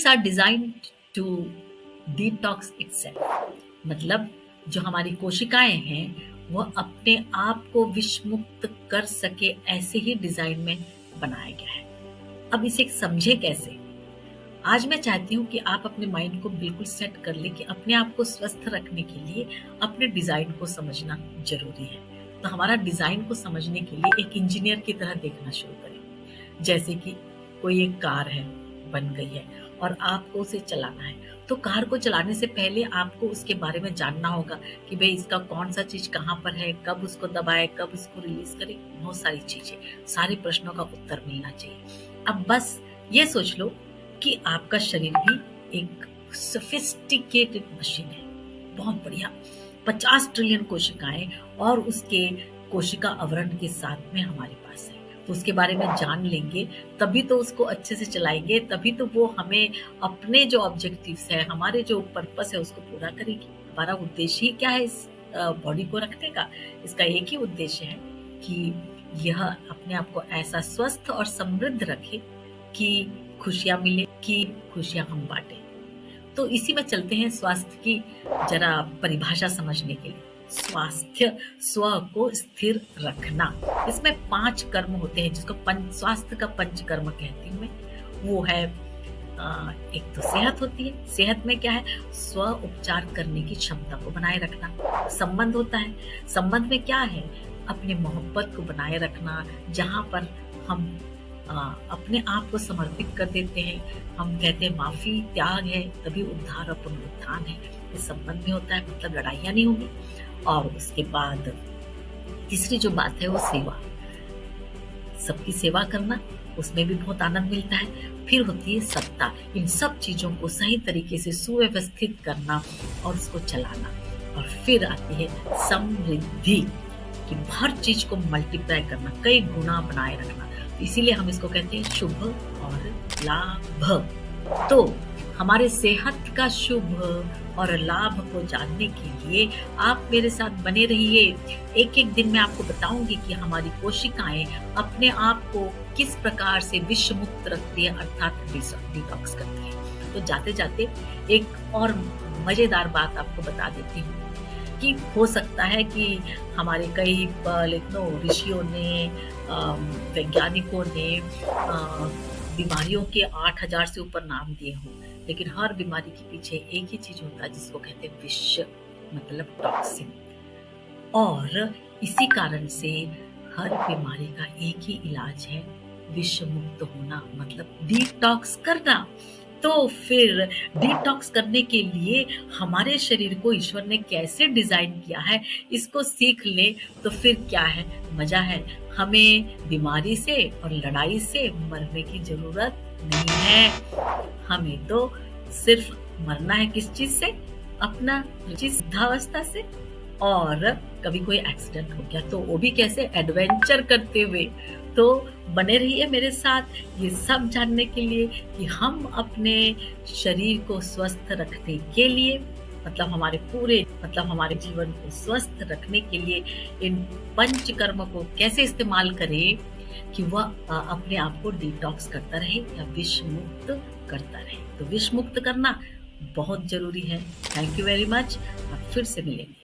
Are designed to detox itself, मतलब जो हमारी कोशिकाएं हैं वह अपने आप को विषमुक्त कर सके, ऐसे ही डिजाइन में बनाया गया है। अब इसे समझे कैसे? आज मैं चाहती हूँ कि आप अपने माइंड को बिल्कुल सेट कर ले कि अपने आप को स्वस्थ रखने के लिए अपने डिजाइन को समझना जरूरी है। तो हमारा डिजाइन को समझने के लिए एक इंजीनियर की तरह देखना शुरू करें। जैसे कि कोई एक कार है, बन गई है और आपको उसे चलाना है, तो कार को चलाने से पहले आपको उसके बारे में जानना होगा कि भाई इसका कौन सा चीज कहाँ पर है, कब उसको दबाए, कब उसको रिलीज करे, बहुत सारी चीजें, सारे प्रश्नों का उत्तर मिलना चाहिए। अब बस ये सोच लो कि आपका शरीर भी एक सोफिस्टिकेटेड मशीन है, बहुत बढ़िया, 50 ट्रिलियन कोशिकाएं और उसके कोशिका आवरण के साथ में हमारे पास है। तो उसके बारे में जान लेंगे तभी तो उसको अच्छे से चलाएंगे, तभी तो वो हमें अपने जो ऑब्जेक्टिव्स है, हमारे जो पर्पस है उसको पूरा करेगी। हमारा उद्देश्य ही क्या है इस बॉडी को रखने का? इसका एक ही उद्देश्य है कि यह अपने आप को ऐसा स्वस्थ और समृद्ध रखे कि खुशियां मिले, कि खुशियां हम बांटे। तो इसी में चलते हैं स्वास्थ्य की जरा परिभाषा समझने के लिए। स्वास्थ्य, स्व को स्थिर रखना, इसमें 5 कर्म होते हैं जिसको स्वास्थ्य का पंचकर्म कहती हूँ मैं। वो है एक तो सेहत होती है। सेहत में क्या है? स्व उपचार करने की क्षमता को बनाए रखना। संबंध होता है। संबंध में क्या है? अपने मोहब्बत को बनाए रखना, जहाँ पर हम अपने आप को समर्पित कर देते हैं। हम कहते हैं माफी त्याग है तभी उद्धार और पुनरुत्थान है। इस संबंध में होता है, मतलब लड़ाइयाँ नहीं होंगी। और उसके बाद तीसरी जो बात है वो सेवा, सबकी सेवा करना, उसमें भी बहुत आनंद मिलता है। फिर होती है सत्ता, इन सब चीजों को सही तरीके से सुव्यवस्थित करना और उसको चलाना। और फिर आती है समृद्धि, कि हर चीज को मल्टीप्लाई करना, कई गुना बनाए रखना। इसीलिए हम इसको कहते हैं शुभ और लाभ। तो हमारे सेहत का शुभ और लाभ को जानने के लिए आप मेरे साथ बने रहिए। एक एक दिन मैं आपको बताऊंगी कि हमारी कोशिकाएं अपने आप को किस प्रकार से विष मुक्त रखती है, अर्थात डिटॉक्स करती है। तो जाते जाते एक और मजेदार बात आपको बता देती हूँ कि हो सकता है कि हमारे कई ऋषियों ने, वैज्ञानिकों ने बीमारियों के 8000 से ऊपर नाम दिए हों, लेकिन हर बीमारी के पीछे एक ही चीज होता है जिसको कहते हैं विष, मतलब टॉक्सिन। और इसी कारण से हर बीमारी का एक ही इलाज है, विष मुक्त होना, मतलब डिटॉक्स करना। तो फिर डिटॉक्स करने के लिए हमारे शरीर को ईश्वर ने कैसे डिजाइन किया है, इसको सीख ले तो फिर क्या है, मजा है। हमें बीमारी से और लड़ाई से मरने की जरूरत नहीं है। हमें तो सिर्फ मरना है किस चीज से? अपना वृद्धावस्था से। और कभी कोई एक्सीडेंट हो गया तो वो भी कैसे? एडवेंचर करते हुए। तो बने रहिए मेरे साथ ये सब जानने के लिए कि हम अपने शरीर को स्वस्थ रखने के लिए, मतलब हमारे जीवन को स्वस्थ रखने के लिए इन पंचकर्म को कैसे इस्तेमाल करें कि वह अपने आप को डिटॉक्स करता रहे या विष मुक्त करता रहे। तो विष मुक्त करना बहुत जरूरी है। Thank you very much. फिर से मिलेंगे।